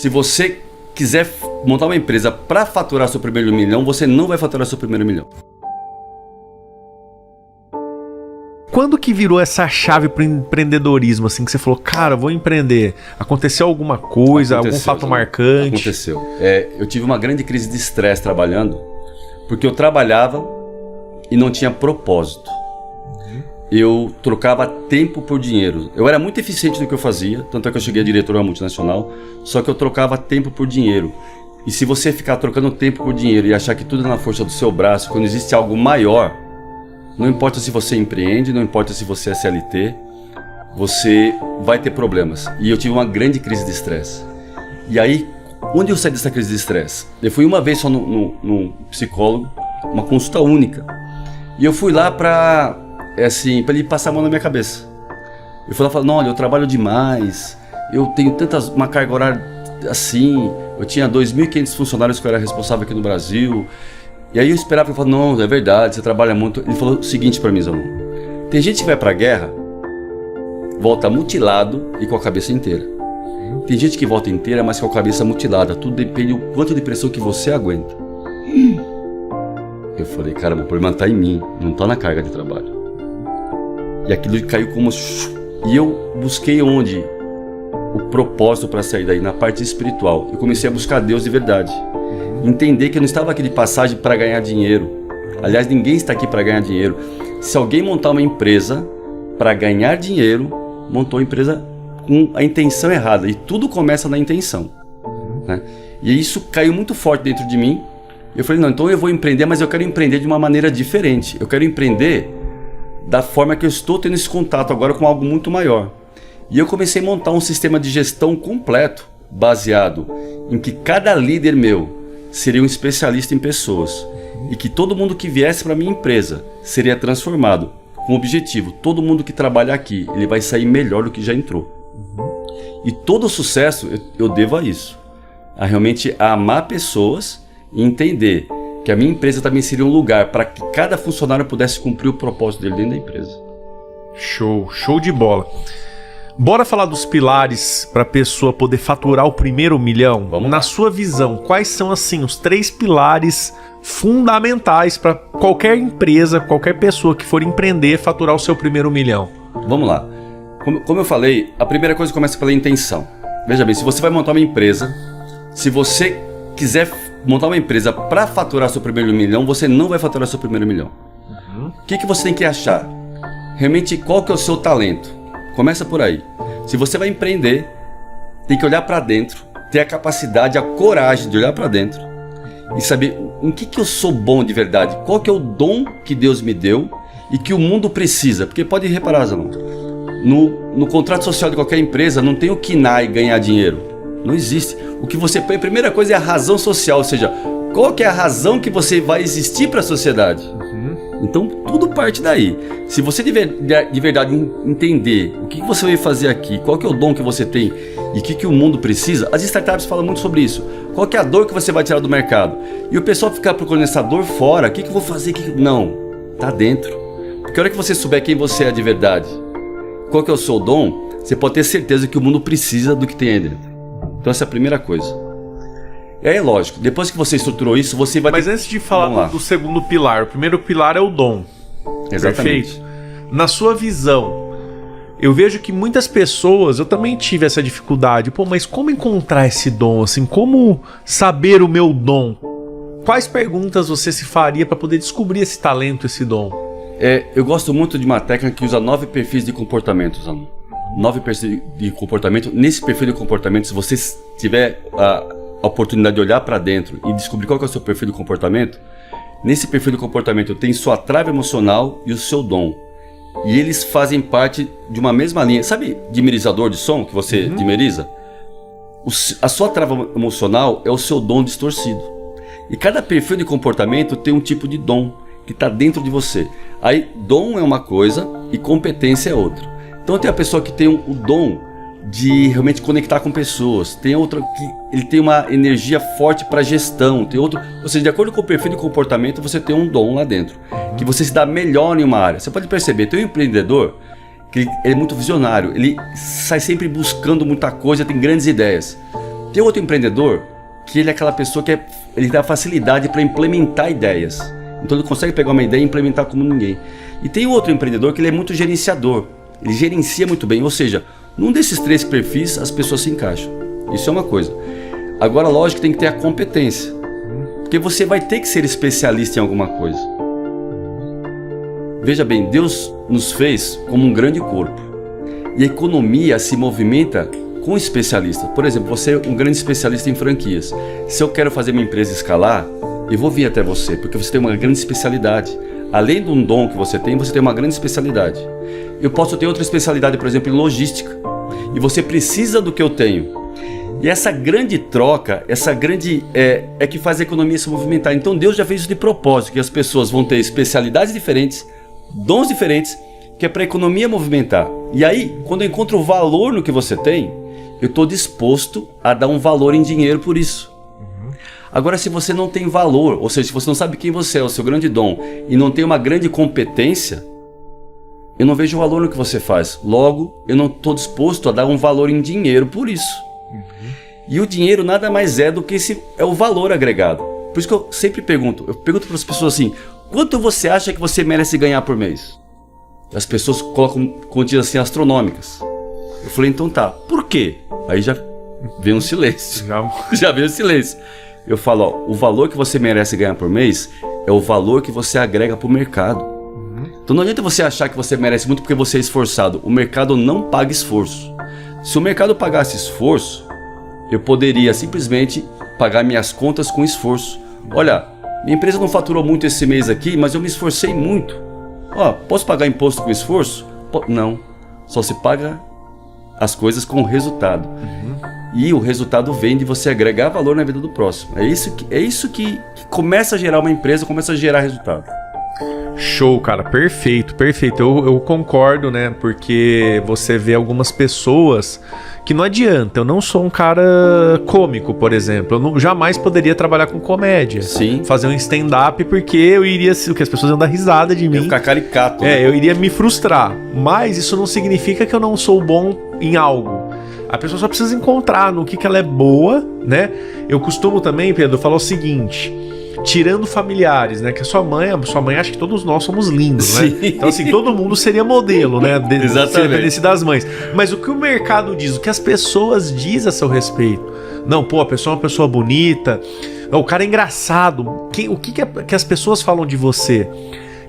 Se você quiser montar uma empresa para faturar seu primeiro milhão, você não vai faturar seu primeiro milhão. Quando que virou essa chave pro empreendedorismo, assim, que você falou, cara, vou empreender? Aconteceu alguma coisa, algum fato marcante? Aconteceu. Eu tive uma grande crise de estresse trabalhando, porque eu trabalhava e não tinha propósito. Eu trocava tempo por dinheiro. Eu era muito eficiente no que eu fazia, tanto é que eu cheguei a diretor de uma multinacional, só que eu trocava tempo por dinheiro. E se você ficar trocando tempo por dinheiro e achar que tudo é na força do seu braço, quando existe algo maior, não importa se você empreende, não importa se você é CLT, você vai ter problemas. E eu tive uma grande crise de estresse. E aí, onde eu saí dessa crise de estresse? Eu fui uma vez só no psicólogo, uma consulta única. E eu fui lá para ele passar a mão na minha cabeça. Eu fui lá e falei, não, olha, eu trabalho demais, eu tenho uma carga horária assim, eu tinha 2.500 funcionários que eu era responsável aqui no Brasil. E aí eu esperava, ele falou, não, é verdade, você trabalha muito. Ele falou o seguinte pra mim, Zanon, tem gente que vai pra guerra, volta mutilado e com a cabeça inteira. Tem gente que volta inteira, mas com a cabeça mutilada. Tudo depende do quanto de pressão que você aguenta. Eu falei, caramba, o problema tá em mim, não tá na carga de trabalho. E aquilo caiu como... E eu busquei onde? O propósito para sair daí, na parte espiritual. Eu comecei a buscar Deus de verdade. Entender que eu não estava aqui de passagem para ganhar dinheiro. Aliás, ninguém está aqui para ganhar dinheiro. Se alguém montar uma empresa para ganhar dinheiro, montou a empresa com a intenção errada. E tudo começa na intenção, né? E isso caiu muito forte dentro de mim. Eu falei, não, então eu vou empreender, mas eu quero empreender de uma maneira diferente. Eu quero empreender da forma que eu estou tendo esse contato agora com algo muito maior. E eu comecei a montar um sistema de gestão completo, baseado em que cada líder meu seria um especialista em pessoas e que todo mundo que viesse para minha empresa seria transformado com o objetivo, todo mundo que trabalha aqui, ele vai sair melhor do que já entrou. E todo o sucesso eu devo a isso, a realmente amar pessoas e entender que a minha empresa também seria um lugar para que cada funcionário pudesse cumprir o propósito dele dentro da empresa. Show de bola. Bora falar dos pilares para a pessoa poder faturar o primeiro milhão? Vamos Na lá. sua visão, quais são assim os 3 pilares fundamentais para qualquer empresa, qualquer pessoa que for empreender faturar o seu primeiro milhão? Vamos lá. Como eu falei, a primeira coisa começa pela intenção. Veja bem, se você vai montar uma empresa, se você quiser montar uma empresa para faturar seu primeiro milhão, você não vai faturar seu primeiro milhão. O que você tem que achar? Realmente, qual que é o seu talento? Começa por aí. Se você vai empreender, tem que olhar para dentro, ter a capacidade, a coragem de olhar para dentro e saber em que eu sou bom de verdade, qual que é o dom que Deus me deu e que o mundo precisa. Porque pode reparar, Zanon, no contrato social de qualquer empresa não tem o KINAI ganhar dinheiro. Não existe. O que você põe, a primeira coisa é a razão social, ou seja, qual que é a razão que você vai existir para a sociedade. Então tudo parte daí. Se você de verdade entender o que você vai fazer aqui, qual que é o dom que você tem e o que o mundo precisa, as startups falam muito sobre isso. Qual que é a dor que você vai tirar do mercado? E o pessoal ficar procurando essa dor fora, o que eu vou fazer? Não, tá dentro. Porque a hora que você souber quem você é de verdade, qual que é o seu dom, você pode ter certeza que o mundo precisa do que tem aí dentro. Então essa é a primeira coisa. E aí, lógico, depois que você estruturou isso, você vai... Mas antes de falar do segundo pilar, o primeiro pilar é o dom. Exatamente. Perfeito? Na sua visão, eu vejo que muitas pessoas, eu também tive essa dificuldade. Mas como encontrar esse dom? Assim, como saber o meu dom? Quais perguntas você se faria para poder descobrir esse talento, esse dom? Eu gosto muito de uma técnica que usa 9 perfis de comportamento, Zanon. 9 perfis de comportamento. Nesse perfil de comportamento, se você tiver a oportunidade de olhar para dentro e descobrir qual que é o seu perfil de comportamento, nesse perfil de comportamento tem sua trava emocional e o seu dom. E eles fazem parte de uma mesma linha. Sabe dimerizador de som que você dimeriza? A sua trava emocional é o seu dom distorcido. E cada perfil de comportamento tem um tipo de dom que está dentro de você. Aí dom é uma coisa e competência é outra. Então tem a pessoa que tem o dom de realmente conectar com pessoas, tem outra que ele tem uma energia forte para gestão, tem outro, ou seja, de acordo com o perfil de comportamento você tem um dom lá dentro, que você se dá melhor em uma área. Você pode perceber, tem um empreendedor que ele é muito visionário, ele sai sempre buscando muita coisa, tem grandes ideias. Tem outro empreendedor que ele é aquela pessoa que ele dá facilidade para implementar ideias. Então ele consegue pegar uma ideia e implementar como ninguém. E tem outro empreendedor que ele é muito gerenciador. Ele gerencia muito bem, ou seja, num desses 3 perfis as pessoas se encaixam. Isso é uma coisa. Agora, lógico que tem que ter a competência. Porque você vai ter que ser especialista em alguma coisa. Veja bem, Deus nos fez como um grande corpo. E a economia se movimenta com especialistas. Por exemplo, você é um grande especialista em franquias. Se eu quero fazer minha empresa escalar, eu vou vir até você, porque você tem uma grande especialidade. Além de um dom que você tem uma grande especialidade. Eu posso ter outra especialidade, por exemplo, em logística. E você precisa do que eu tenho. E essa grande troca, é que faz a economia se movimentar. Então Deus já fez isso de propósito, que as pessoas vão ter especialidades diferentes, dons diferentes, que é para a economia movimentar. E aí, quando eu encontro o valor no que você tem, eu estou disposto a dar um valor em dinheiro por isso. Agora, se você não tem valor, ou seja, se você não sabe quem você é, o seu grande dom, e não tem uma grande competência, eu não vejo valor no que você faz. Logo, eu não estou disposto a dar um valor em dinheiro por isso. E o dinheiro nada mais é do que é o valor agregado. Por isso que eu sempre pergunto para as pessoas assim, quanto você acha que você merece ganhar por mês? As pessoas colocam quantias assim astronômicas. Eu falei, então tá, por quê? Aí já vem um silêncio. Já vem um silêncio. Eu falo, ó, o valor que você merece ganhar por mês é o valor que você agrega para o mercado. Então não adianta você achar que você merece muito porque você é esforçado. O mercado não paga esforço. Se o mercado pagasse esforço, eu poderia simplesmente pagar minhas contas com esforço. Olha, minha empresa não faturou muito esse mês aqui, mas eu me esforcei muito. Ó, posso pagar imposto com esforço? Não. Só se paga as coisas com resultado. E o resultado vem de você agregar valor na vida do próximo. É isso que começa a gerar uma empresa, começa a gerar resultado. Show, cara, perfeito. Eu concordo, né? Porque você vê algumas pessoas que não adianta. Eu não sou um cara cômico, por exemplo. Eu jamais poderia trabalhar com comédia. Sim. Fazer um stand-up, porque eu iria... O que as pessoas iam dar risada de mim. Ficar caricato. Né? Eu iria me frustrar. Mas isso não significa que eu não sou bom em algo. A pessoa só precisa encontrar no que ela é boa, né? Eu costumo também, Pedro, falar o seguinte... Tirando familiares, né? Que a sua mãe acha que todos nós somos lindos, né? Então, assim, todo mundo seria modelo, né? Se dependesse das mães. Mas o que o mercado diz, o que as pessoas dizem a seu respeito? Não, pô, a pessoa é uma pessoa bonita, o cara é engraçado. O que as pessoas falam de você?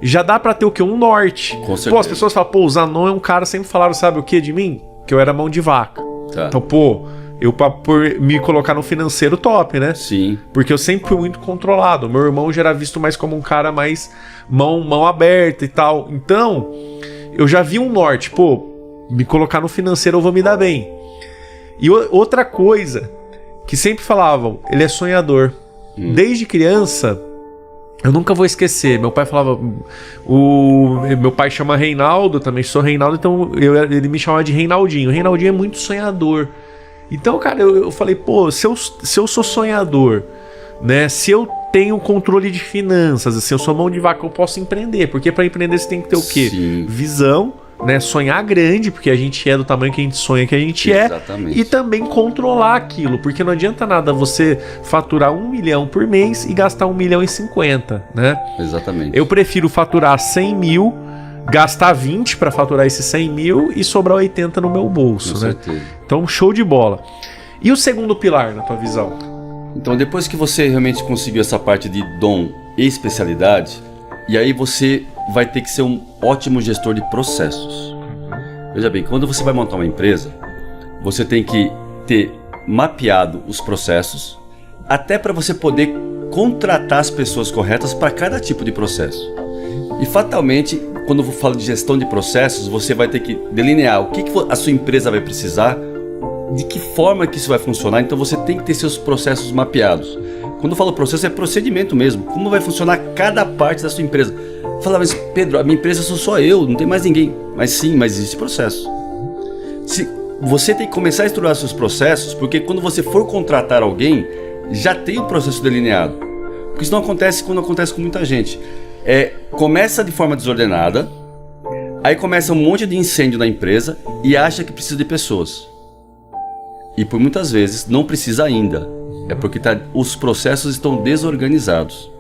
Já dá pra ter o quê? Um norte. Com certeza. Pô, as pessoas falam, pô, o Zanon é um cara, sempre falaram, sabe o que de mim? Que eu era mão de vaca. Tá. Então, pô... por me colocar no financeiro top, né? Sim. Porque eu sempre fui muito controlado. Meu irmão já era visto mais como um cara mais mão aberta e tal. Então, eu já vi um norte. Pô, me colocar no financeiro eu vou me dar bem. E outra coisa que sempre falavam, ele é sonhador. Desde criança, eu nunca vou esquecer. Meu pai falava... Meu pai chama Reinaldo, também sou Reinaldo, então ele me chamava de Reinaldinho. Reinaldinho é muito sonhador. Então, cara, eu falei, pô, se eu sou sonhador, né? Se eu tenho controle de finanças, assim, eu sou mão de vaca, eu posso empreender. Porque para empreender você tem que ter o quê? Sim. Visão, né? Sonhar grande, porque a gente é do tamanho que a gente sonha que a gente Exatamente. é. E também controlar aquilo, porque não adianta nada você faturar 1 milhão por mês e gastar 1,50 milhão, né? Exatamente. Eu prefiro faturar 100 mil, gastar 20 para faturar esses 100 mil e sobrar 80 no meu bolso, Com né? certeza. Então, show de bola. E o segundo pilar, na tua visão? Então, depois que você realmente conseguiu essa parte de dom e especialidade, e aí você vai ter que ser um ótimo gestor de processos. Veja bem, quando você vai montar uma empresa, você tem que ter mapeado os processos, até para você poder contratar as pessoas corretas para cada tipo de processo. E fatalmente, quando eu falo de gestão de processos, você vai ter que delinear o que a sua empresa vai precisar, de que forma que isso vai funcionar. Então você tem que ter seus processos mapeados. Quando eu falo processo, é procedimento mesmo. Como vai funcionar cada parte da sua empresa. Fala, mas Pedro, a minha empresa sou só eu, não tem mais ninguém. Mas sim, mas existe processo. Você tem que começar a estruturar seus processos, porque quando você for contratar alguém, já tem o processo delineado. Porque isso não acontece quando acontece com muita gente. Começa de forma desordenada, aí começa um monte de incêndio na empresa e acha que precisa de pessoas. E por muitas vezes não precisa ainda. É porque os processos estão desorganizados.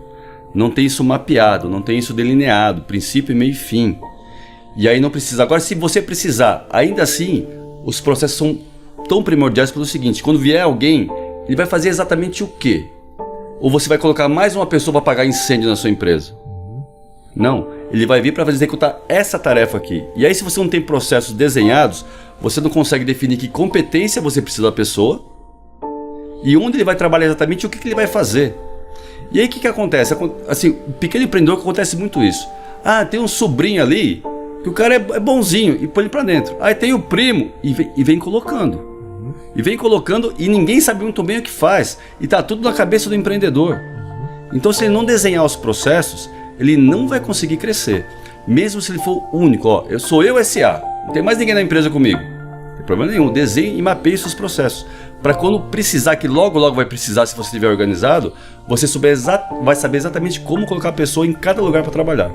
Não tem isso mapeado, não tem isso delineado, princípio, meio e fim. E aí não precisa. Agora, se você precisar, ainda assim, os processos são tão primordiais pelo seguinte: quando vier alguém, ele vai fazer exatamente o quê? Ou você vai colocar mais uma pessoa para apagar incêndio na sua empresa? Não, ele vai vir para executar essa tarefa aqui. E aí, se você não tem processos desenhados, você não consegue definir que competência você precisa da pessoa e onde ele vai trabalhar exatamente, o que ele vai fazer. E aí o que acontece? Assim, o pequeno empreendedor, acontece muito isso. Ah, tem um sobrinho ali, que o cara é bonzinho, e põe ele pra dentro. Aí tem o primo, e vem colocando. E vem colocando, e ninguém sabe muito bem o que faz. E tá tudo na cabeça do empreendedor. Então, se ele não desenhar os processos, ele não vai conseguir crescer. Mesmo se ele for único, ó, sou eu SA, não tem mais ninguém na empresa comigo. Não tem problema nenhum, desenhe e mapeie seus processos. Para quando precisar, que logo vai precisar, se você estiver organizado, você vai saber exatamente como colocar a pessoa em cada lugar para trabalhar.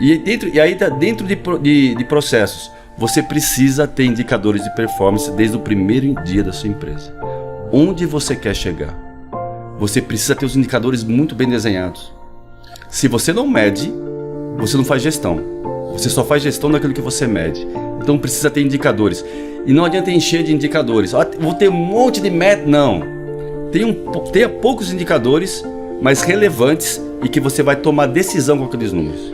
E aí dentro de processos, você precisa ter indicadores de performance desde o primeiro dia da sua empresa. Onde você quer chegar? Você precisa ter os indicadores muito bem desenhados. Se você não mede, você não faz gestão. Você só faz gestão daquilo que você mede. Então precisa ter indicadores. E não adianta encher de indicadores. Vou ter um monte de meta. Não. Tenha poucos indicadores, mas relevantes e que você vai tomar decisão com aqueles números.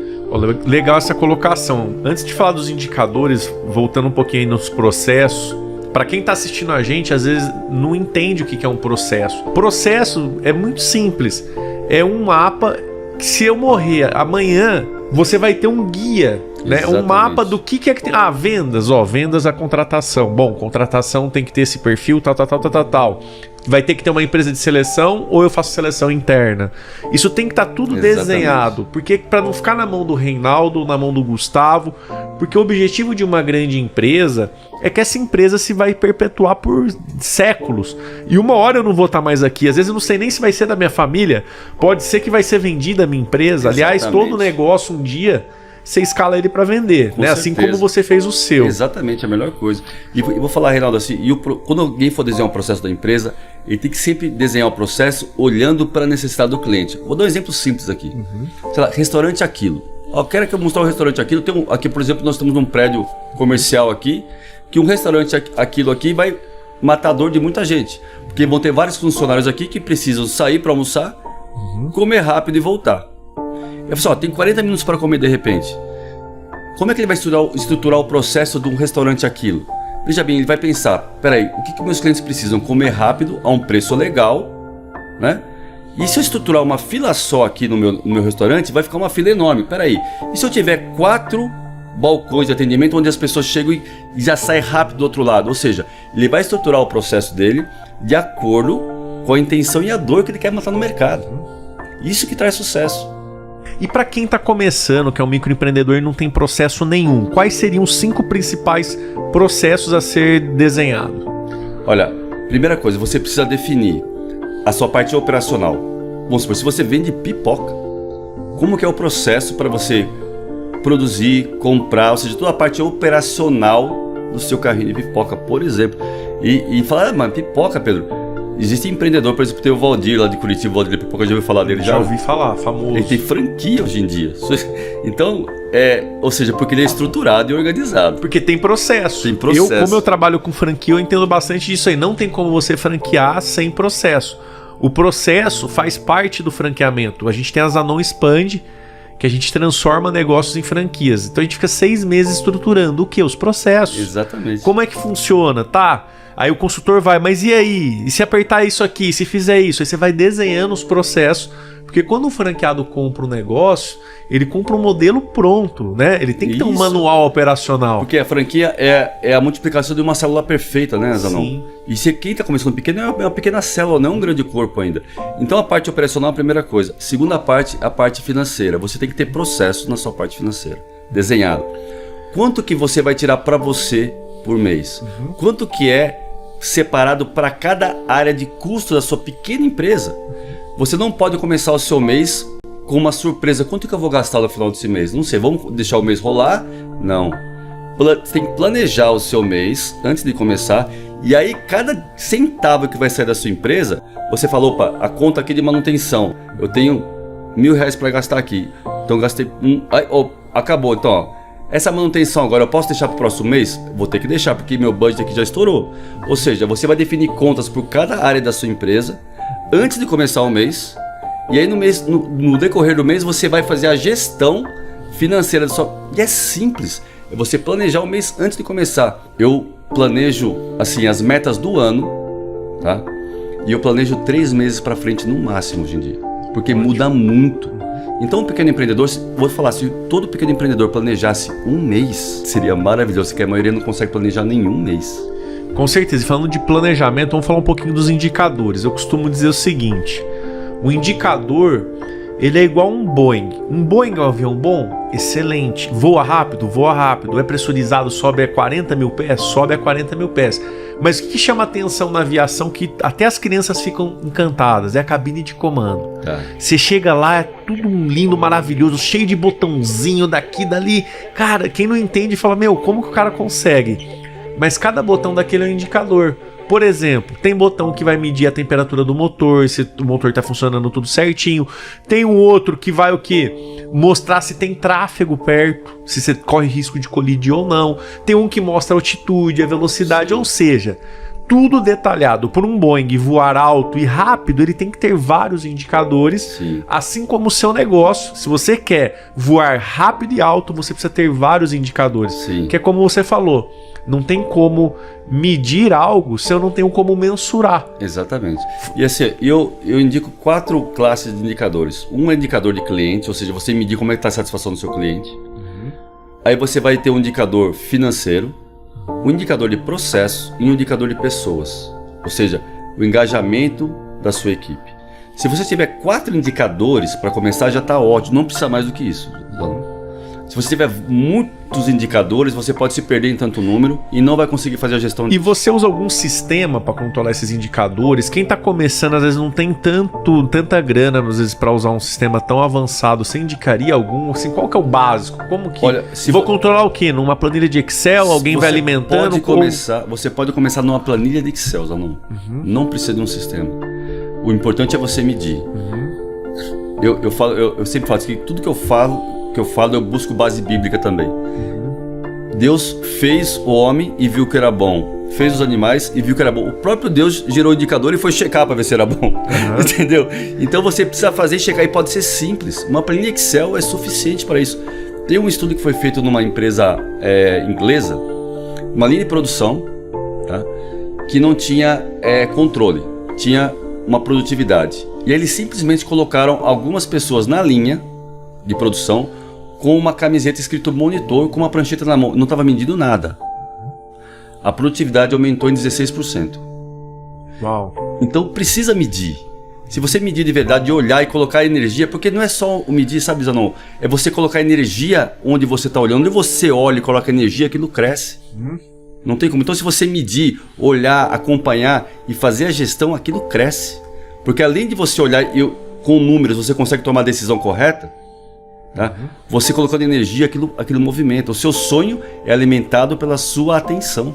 Legal essa colocação. Antes de falar dos indicadores, voltando um pouquinho aí nos processos, para quem está assistindo a gente, às vezes não entende o que é um processo. Processo é muito simples. É um mapa que, se eu morrer amanhã, você vai ter um guia, né? Um mapa do que é que tem. Ah, vendas, vendas a contratação. Bom, contratação tem que ter esse perfil, tal. Vai ter que ter uma empresa de seleção ou eu faço seleção interna. Isso tem que estar tudo desenhado, porque para não ficar na mão do Reinaldo, na mão do Gustavo, porque o objetivo de uma grande empresa é que essa empresa se vai perpetuar por séculos. E uma hora eu não vou estar mais aqui, às vezes eu não sei nem se vai ser da minha família, pode ser que vai ser vendida a minha empresa. Aliás, todo negócio um dia você escala ele para vender, né? Assim como você fez o seu. Exatamente, a melhor coisa. E vou falar, Reinaldo, assim, quando alguém for desenhar um processo da empresa, ele tem que sempre desenhar o processo olhando para a necessidade do cliente. Vou dar um exemplo simples aqui. Sei lá, restaurante Aquilo. Quero que eu mostrar o restaurante Aquilo. Aqui, por exemplo, nós temos um prédio comercial aqui, que um restaurante Aquilo aqui vai matar a dor de muita gente. Porque vão ter vários funcionários aqui que precisam sair para almoçar, comer rápido e voltar. Eu falo assim, tem 40 minutos para comer de repente. Como é que ele vai estruturar o processo de um restaurante Aquilo? Veja bem, ele vai pensar, peraí, o que meus clientes precisam? Comer rápido, a um preço legal, né? E se eu estruturar uma fila só aqui no meu restaurante, vai ficar uma fila enorme. Peraí, e se eu tiver 4 balcões de atendimento onde as pessoas chegam e já saem rápido do outro lado? Ou seja, ele vai estruturar o processo dele de acordo com a intenção e a dor que ele quer matar no mercado. Isso que traz sucesso. E para quem está começando, que é um microempreendedor e não tem processo nenhum, quais seriam os 5 principais processos a ser desenhado? Olha, primeira coisa, você precisa definir a sua parte operacional. Vamos supor, se você vende pipoca, como que é o processo para você produzir, comprar, ou seja, toda a parte operacional do seu carrinho de pipoca, por exemplo. E falar, mas pipoca, Pedro... Existe empreendedor, por exemplo, tem o Valdir lá de Curitiba, o Valdir de Pipoca, já ouviu falar dele? Já ouvi falar, famoso. Ele tem franquia hoje em dia. Então, ou seja, porque ele é estruturado e organizado. Porque tem processo. Tem processo. Como eu trabalho com franquia, eu entendo bastante disso aí. Não tem como você franquear sem processo. O processo faz parte do franqueamento. A gente tem a Zanon Expand, que a gente transforma negócios em franquias. Então a gente fica 6 meses estruturando o quê? Os processos. Exatamente. Como é que funciona? Tá? Aí o consultor vai, mas e aí? E se apertar isso aqui? Se fizer isso? Aí você vai desenhando os processos. Porque quando um franqueado compra um negócio, ele compra um modelo pronto, né? Ele tem que ter um manual operacional. Porque a franquia é a multiplicação de uma célula perfeita, né, Zanon? Sim. E se quem está começando pequeno é uma pequena célula, não é um grande corpo ainda. Então a parte operacional é a primeira coisa. Segunda parte, a parte financeira. Você tem que ter processos na sua parte financeira, desenhado. Quanto que você vai tirar para você por mês? Quanto que é separado para cada área de custo da sua pequena empresa? Você não pode começar o seu mês com uma surpresa. Quanto que eu vou gastar no final desse mês? Não sei, vamos deixar o mês rolar? Não. você tem que planejar o seu mês antes de começar. E aí, cada centavo que vai sair da sua empresa, você fala, opa, a conta aqui de manutenção, eu tenho R$1.000 para gastar aqui. Então eu gastei acabou. Então, ó, essa manutenção agora eu posso deixar para o próximo mês? Vou ter que deixar, porque meu budget aqui já estourou. Ou seja, você vai definir contas por cada área da sua empresa antes de começar o mês. E aí no decorrer do mês você vai fazer a gestão financeira da sua... E é simples, é você planejar o mês antes de começar. Eu planejo assim as metas do ano, tá? E eu planejo 3 meses para frente no máximo hoje em dia, porque muda muito. Então o pequeno empreendedor, vou falar, se todo pequeno empreendedor planejasse um mês, seria maravilhoso, porque a maioria não consegue planejar nenhum mês. Com certeza, e falando de planejamento, vamos falar um pouquinho dos indicadores. Eu costumo dizer o seguinte, o indicador, ele é igual um Boeing. Um Boeing é um avião bom? Excelente. Voa rápido? Voa rápido. É pressurizado? Sobe a 40 mil pés? Sobe a 40 mil pés. Mas o que chama atenção na aviação, que até as crianças ficam encantadas, é a cabine de comando. Você chega lá, é tudo lindo, maravilhoso, cheio de botãozinho daqui, dali. Cara, quem não entende fala, meu, como que o cara consegue? Mas cada botão daquele é um indicador. Por exemplo, tem botão que vai medir a temperatura do motor, se o motor está funcionando tudo certinho. Tem um outro que vai o quê? Mostrar se tem tráfego perto, se você corre risco de colidir ou não. Tem um que mostra a altitude, a velocidade, ou seja, tudo detalhado. Por um Boeing voar alto e rápido, ele tem que ter vários indicadores. Sim. Assim como o seu negócio. Se você quer voar rápido e alto, você precisa ter vários indicadores. Sim. Que é como você falou. Não tem como medir algo se eu não tenho como mensurar. Exatamente. E assim, eu indico 4 classes de indicadores. Um é indicador de cliente, ou seja, você medir como é que está a satisfação do seu cliente. Aí você vai ter um indicador financeiro, um indicador de processo e um indicador de pessoas. Ou seja, o engajamento da sua equipe. Se você tiver 4 indicadores para começar, já está ótimo. Não precisa mais do que isso. Se você tiver muitos indicadores, você pode se perder em tanto número e não vai conseguir fazer a gestão. E você usa algum sistema para controlar esses indicadores? Quem está começando às vezes não tem tanta grana às vezes para usar um sistema tão avançado. Você indicaria algum? Assim, qual que é o básico? Como que? Olha, vou controlar o quê? Numa planilha de Excel? Alguém vai alimentando? Você pode começar numa planilha de Excel, Zanon. Não precisa de um sistema. O importante é você medir. Eu sempre falo que tudo que eu falo, eu busco base bíblica também. Deus fez o homem e viu que era bom. Fez os animais e viu que era bom. O próprio Deus gerou o indicador e foi checar para ver se era bom. Entendeu? Então você precisa fazer e checar, e pode ser simples. Uma planilha Excel é suficiente para isso. Tem um estudo que foi feito numa empresa inglesa, uma linha de produção, tá? Que não tinha controle, tinha uma produtividade. E eles simplesmente colocaram algumas pessoas na linha de produção com uma camiseta escrito monitor, com uma prancheta na mão, não estava medindo nada. A produtividade aumentou em 16%. Uau. Então precisa medir. Se você medir de verdade, olhar e colocar energia, porque não é só o medir, sabe, Zanon? É você colocar energia onde você está olhando. Onde você olha e coloca energia, aquilo cresce. Não tem como. Então se você medir, olhar, acompanhar e fazer a gestão, aquilo cresce. Porque além de você olhar com números, você consegue tomar a decisão correta. Tá? Você colocando energia, aquilo movimenta. O seu sonho é alimentado pela sua atenção.